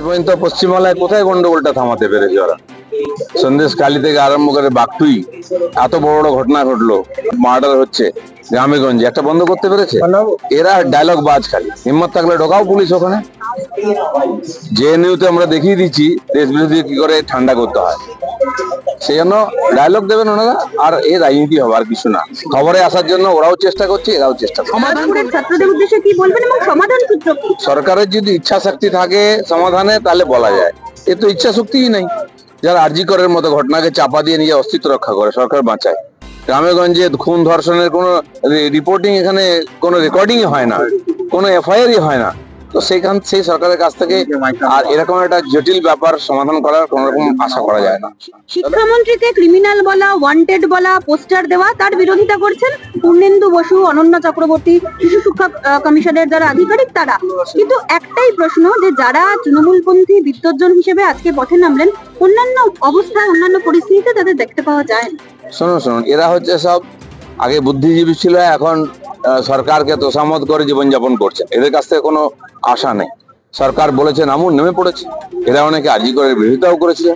পর্যন্ত পশ্চিমবাংলায় কোথায় গন্ডগোলটা থামাতে পেরেছে ওরা? সন্দেশখালী থেকে আরম্ভ করে বাগটুই এত বড় বড় ঘটনা ঘটলো, মার্ডার হচ্ছে গ্রামেগঞ্জে, একটা বন্ধ করতে পেরেছে? এরা ডায়লগ বাজ, খালি হিম্মত থাকলে ঢোকাও পুলিশ ওখানে। জেএনইউতে আমরা দেখিয়ে দিচ্ছি দেশ বিরোধী কি করে ঠান্ডা করতে হয়, সেই জন্য ডায়লগ দেবেন ওনারা, আর এই রাজনীতি হবে আর কিছু না। খবরে আসার জন্য ওরাও চেষ্টা করছে, এরাও চেষ্টা করছে। সরকারের যদি ইচ্ছা শক্তি থাকে সমাধানে, তাহলে বলা যায়। এ তো ইচ্ছা শক্তিই নাই। যারা আরজি করের মতো ঘটনাকে চাপা দিয়ে নিজের অস্তিত্ব রক্ষা করে, সরকার বাঁচায়। গ্রামেগঞ্জে খুন ধর্ষণের কোনো রিপোর্টিং, এখানে কোনো রেকর্ডিং হয় না, কোনো এফআইআরই হয় না। তো সেই সরকারের কাছ থেকে আর এরকম একটা জটিল ব্যাপার সমাধান করার কোন রকম আশা করা যায় না। শিক্ষামন্ত্রীকে ক্রিমিনাল বলা, ওয়ান্টেড বলা, পোস্টার দেওয়া, তার বিরোধিতা করছেন পূর্ণেন্দু বসু, অনন্যা চক্রবর্তী, শিশু শিক্ষা কমিশনের যারা আধিকারিক তারা। কিন্তু একটাই প্রশ্ন, যে যারা তৃণমূলপন্থী বিদ্বজ্জন হিসেবে আজকে পথে নামলেন, অন্যান্য অবস্থায় অন্যান্য পরিস্থিতিতে তাদের দেখতে পাওয়া যায় না। শুনুন, এরা হচ্ছে সব আগে বুদ্ধিজীবী ছিল, এখন সরকারকে তোষামত করে জীবনযাপন করছে। এদের কাছ থেকে কোনো আশা নেই। সরকার বলেছে নামুন, নেমে পড়েছে। এরা অনেকে আরজি করে বিরোধিতাও করেছিল।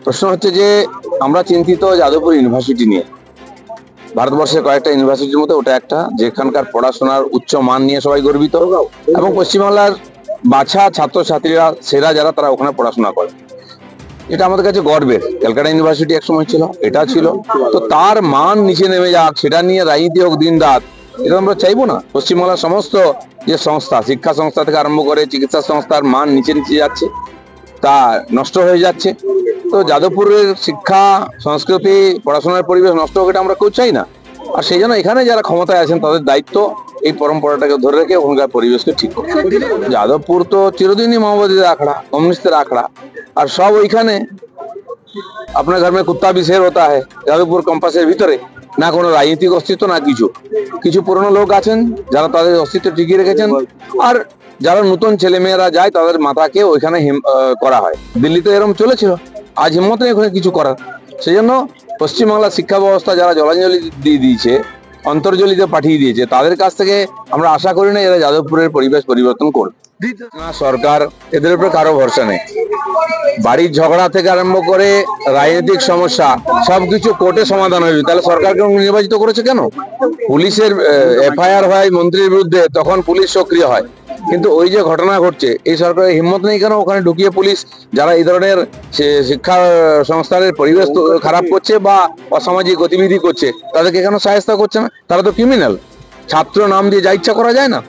প্রশ্ন হচ্ছে যে আমরা চিন্তিত যাদবপুর ইউনিভার্সিটি নিয়ে। ভারতবর্ষের কয়েকটা ইউনিভার্সিটির মধ্যে ওটা একটা, যেখানকার পড়াশোনার উচ্চ মান নিয়ে সবাই গর্বিত, এবং পশ্চিমবাংলার বাছা ছাত্রছাত্রীরা সেরা যারা, তারা ওখানে পড়াশোনা করে। এটা আমাদের কাছে গর্বের। ক্যালকাটা ইউনিভার্সিটি একসময় ছিল, এটা ছিল। তো তার মান নিচে নেমে যাক, সেটা নিয়ে রাজনীতি হোক দিন রাত, এটা আমরা চাইবো না। পশ্চিমবাংলার সমস্ত যে সংস্থা, শিক্ষা সংস্থা থেকে আরম্ভ করে চিকিৎসা সংস্থার মান নিচে যাচ্ছে, তা নষ্ট হয়ে যাচ্ছে। তো যাদবপুরের শিক্ষা, সংস্কৃতি, পড়াশোনার পরিবেশ নষ্ট হোক, এটা আমরা কেউ চাই না। আর সেই জন্য এখানে যারা ক্ষমতায় আছেন তাদের দায়িত্ব এই পরম্পরাটাকে ধরে রেখে ওখানকার পরিবেশকে ঠিক করা। যাদবপুর তো চিরদিনই মাওবাদীদের আখড়া, কমিউনিস্টদের আখড়া, আর সব ওইখানে আপনার ঘর মে কুত্তা भी शेर होता है। যাদবপুর ক্যাম্পাসের ভিতরে না কোনো রাজনৈতিক অস্তিত্ব, না কিছু পুরনো লোক আছেন যারা তাদের অস্তিত্ব টিকিয়ে রেখেছেন, আর যারা নতুন ছেলে মেয়েরা যায় তাদের মাথাকে ওইখানে করা হয়। দিল্লিতে এরকম চলেছিল, আজ হিম্মত নেই ওখানে কিছু করার। সেই জন্য পশ্চিমবাংলার শিক্ষা ব্যবস্থা যারা জলাঞ্জলি দিয়ে দিয়েছে, অন্তর্জলিতে পাঠিয়ে দিয়েছে, তাদের কাছ থেকে আমরা আশা করি না এরা যাদবপুরের পরিবেশ পরিবর্তন করবে। না, সরকার এদের উপরে কারো ভরসা নেই। বাড়ির ঝগড়া থেকে আরম্ভ করে রাজনৈতিক সমস্যা সবকিছু কোর্টে সমাধান হয়েছে। তাহলে সরকারকে নির্বাচিত করেছে কেন? পুলিশের এফআইআর হয় মন্ত্রীর বিরুদ্ধে, তখন পুলিশ সক্রিয় হয়। কিন্তু ওই যে ঘটনা ঘটছে, এই সরকারের হিম্মত নেই কেন ওখানে ঢুকিয়ে পুলিশ যারা এই ধরনের শিক্ষা সংস্থানের পরিবেশ খারাপ করছে বা অসামাজিক গতিবিধি করছে, তাদেরকে কেন শায়েস্তা করছে না? তারা তো ক্রিমিনাল। ছাত্র নাম দিয়ে যা ইচ্ছা করা যায় না।